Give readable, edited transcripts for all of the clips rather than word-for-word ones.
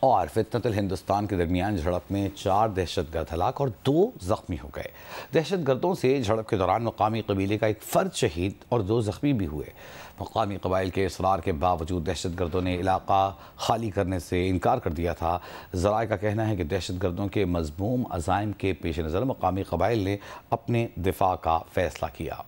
اور فتنۃ الہندوستان کے درمیان جھڑپ میں 4 دہشت گرد ہلاک اور 2 زخمی ہو گئے۔ دہشت گردوں سے جھڑپ کے دوران مقامی قبیلے کا ایک فرد شہید اور 2 زخمی بھی ہوئے۔ مقامی قبائل کے اصرار کے باوجود دہشت گردوں نے علاقہ خالی کرنے سے انکار کر دیا تھا۔ ذرائع کا کہنا ہے کہ دہشت گردوں کے مذموم عزائم کے پیش نظر مقامی قبائل نے اپنے دفاع کا فیصلہ کیا۔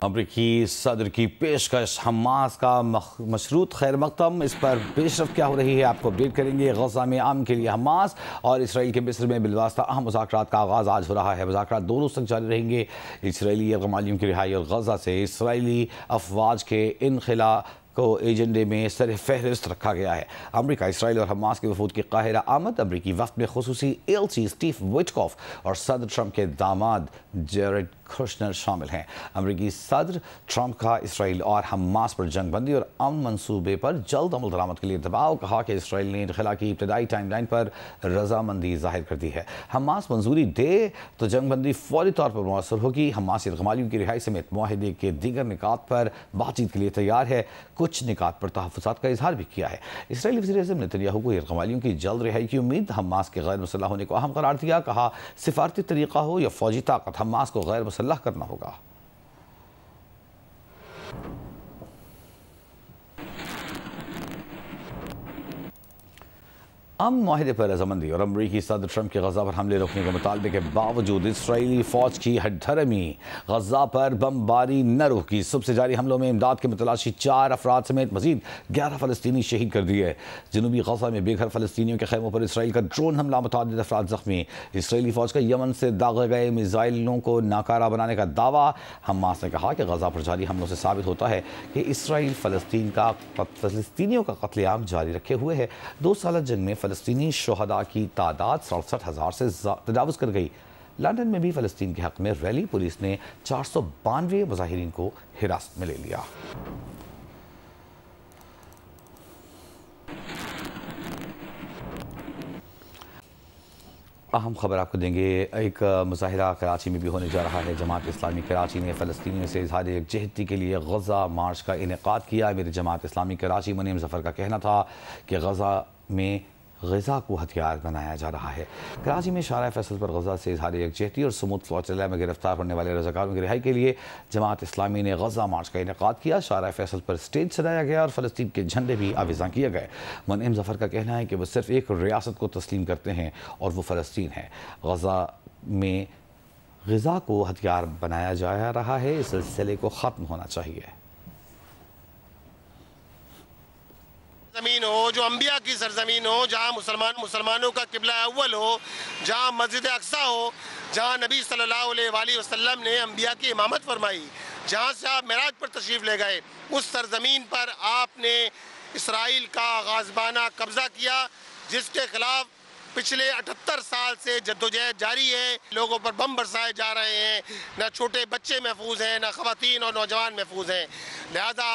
امریکی صدر کی پیشکش، حماس کا مشروط خیر مقدم، اس پر پیش رفت کیا ہو رہی ہے آپ کو اپڈیٹ کریں گے۔ غزہ میں امن کے لیے حماس اور اسرائیل کے مصر میں بالواسطہ اہم مذاکرات کا آغاز آج ہو رہا ہے۔ مذاکرات 2 روز تک جاری رہیں گے۔ اسرائیلی یرغمالیوں کی رہائی اور غزہ سے اسرائیلی افواج کے انخلا کو ایجنڈے میں سر فہرست رکھا گیا ہے۔ امریکہ، اسرائیل اور حماس کے وفود کی قاہرہ آمد۔ امریکی وفد میں خصوصی ایلچی اسٹیو وٹکوف اور صدر ٹرمپ کے داماد جیرڈ کشنر شامل ہیں۔ امریکی صدر ٹرمپ کا اسرائیل اور حماس پر جنگ بندی اور امن منصوبے پر جلد عمل درآمد کے لیے دباؤ۔ کہا کہ اسرائیل نے انخلا کی ابتدائی ٹائم لائن پر رضامندی ظاہر کر دی ہے۔ حماس منظوری دے تو جنگ بندی فوری طور پر مؤثر ہوگی۔ حماس یرغمالیوں کی رہائی سمیت معاہدے کے دیگر نکات پر بات چیت کے لیے تیار ہے۔ کچھ نکات پر تحفظات کا اظہار بھی کیا ہے۔ اسرائیلی وزیر اعظم نتنیاہو کو یرغمالیوں کی جلد رہائی کی امید۔ حماس کے غیر مسلح ہونے کو اہم قرار دیا۔ کہا سفارتی طریقہ ہو یا فوجی طاقت، حماس کو غیر مسلح کرنا ہوگا۔ امن معاہدے پر رضامندی اور امریکی صدر ٹرمپ کے غزہ پر حملے روکنے کے مطالبے کے باوجود اسرائیلی فوج کی ہٹ دھرمی، غزہ پر بمباری نہ روکی۔ صبح سے جاری حملوں میں امداد کے متلاشی 4 افراد سمیت مزید 11 فلسطینی شہید کر دیے۔ جنوبی غزہ میں بے گھر فلسطینیوں کے خیموں پر اسرائیل کا ڈرون حملہ، متعدد افراد زخمی۔ اسرائیلی فوج کا یمن سے داغے گئے میزائلوں کو ناکارہ بنانے کا دعویٰ۔ حماس نے کہا کہ غزہ پر جاری حملوں سے ثابت ہوتا ہے کہ اسرائیل فلسطینیوں کا قتل عام جاری رکھے ہوئے ہے۔ 2 سالہ جنگ میں فلسطینی شہداء کی تعداد 67,000 سے تجاوز کر گئی۔ لندن میں بھی فلسطین کے حق میں ریلی، پولیس نے 492 مظاہرین کو حراست میں لے لیا۔ اہم خبر آپ کو دیں گے، ایک مظاہرہ کراچی میں بھی ہونے جا رہا ہے۔ جماعت اسلامی کراچی نے فلسطینیوں سے اظہار یکجہتی کے لیے غزہ مارچ کا انعقاد کیا۔ میری جماعت اسلامی کراچی منیم ظفر کا کہنا تھا کہ غزہ میں غزہ کو ہتھیار بنایا جا رہا ہے۔ کراچی میں شارع فیصل پر غزہ سے اظہار یکجہتی اور سمود فلوچلہ میں گرفتار ہونے والے رضاکاروں کی رہائی کے لیے جماعت اسلامی نے غزہ مارچ کا انعقاد کیا۔ شارع فیصل پر سٹیج سجایا گیا اور فلسطین کے جھنڈے بھی آویزاں کیے گئے۔ منعم ظفر کا کہنا ہے کہ وہ صرف ایک ریاست کو تسلیم کرتے ہیں اور وہ فلسطین ہے۔ غزہ میں غزہ کو ہتھیار بنایا جا رہا ہے، اس سلسلے کو ختم ہونا چاہیے۔ زمین ہو جو انبیاء کی سرزمین ہو، جہاں مسلمانوں کا قبلہ اول ہو، جہاں مسجد اقصی ہو، جہاں نبی صلی اللہ علیہ وآلہ وسلم نے انبیاء کی امامت فرمائی، جہاں سے آپ معراج پر تشریف لے گئے، اس سرزمین پر آپ نے اسرائیل کا غاصبانہ قبضہ کیا، جس کے خلاف پچھلے 78 سال سے جدوجہد جاری ہے۔ لوگوں پر بم برسائے جا رہے ہیں، نہ چھوٹے بچے محفوظ ہیں، نہ خواتین اور نوجوان محفوظ ہیں۔ لہذا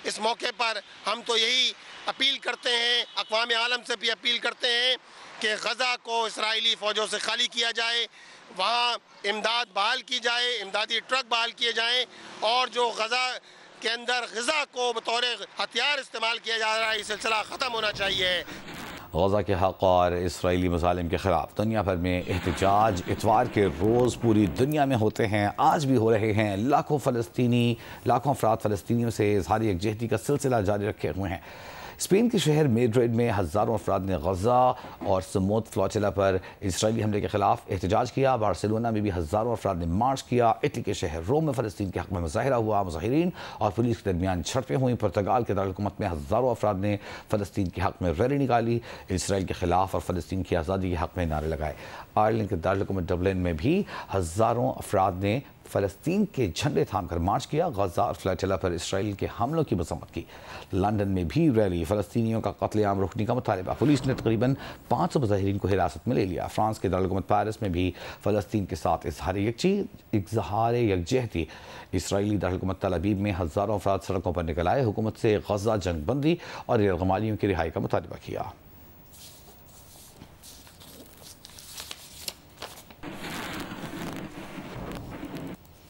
اس موقع پر ہم تو یہی اپیل کرتے ہیں، اقوام عالم سے بھی اپیل کرتے ہیں کہ غزہ کو اسرائیلی فوجوں سے خالی کیا جائے، وہاں امداد بحال کی جائے، امدادی ٹرک بحال کیے جائیں، اور جو غزہ کے اندر غزہ کو بطور ہتھیار استعمال کیا جا رہا ہے، یہ سلسلہ ختم ہونا چاہیے۔ غزہ کے حق اور اسرائیلی مظالم کے خلاف دنیا بھر میں احتجاج اتوار کے روز پوری دنیا میں ہوتے ہیں، آج بھی ہو رہے ہیں۔ لاکھوں افراد فلسطینیوں سے اظہار یکجہتی کا سلسلہ جاری رکھے ہوئے ہیں۔ اسپین کے شہر میڈرڈ میں ہزاروں افراد نے غزہ اور سمود فلوچلہ پر اسرائیلی حملے کے خلاف احتجاج کیا۔ بارسلونا میں بھی ہزاروں افراد نے مارچ کیا۔ اٹلی کے شہر روم میں فلسطین کے حق میں مظاہرہ ہوا، مظاہرین اور پولیس کے درمیان جھڑپیں ہوئیں۔ پرتگال کے دارالحکومت میں ہزاروں افراد نے فلسطین کے حق میں ریلی نکالی، اسرائیل کے خلاف اور فلسطین کی آزادی کے حق میں نعرے لگائے۔ آئرلینڈ کے دارالحکومت ڈبلن میں بھی ہزاروں افراد نے فلسطین کے جھنڈے تھام کر مارچ کیا، غزہ اور فلوچلہ پر اسرائیل کے حملوں کی مذمت کی۔ لندن میں بھی ریلی، فلسطینیوں کا قتل عام روکنے کا مطالبہ، پولیس نے تقریباً 500 مظاہرین کو حراست میں لے لیا۔ فرانس کے دارالحکومت پیرس میں بھی فلسطین کے ساتھ اظہار یکجہتی، اسرائیلی دارالحکومت تل ابیب میں ہزاروں افراد سڑکوں پر نکل آئے، حکومت سے غزہ جنگ بندی اور یرغمالیوں کی رہائی کا مطالبہ کیا۔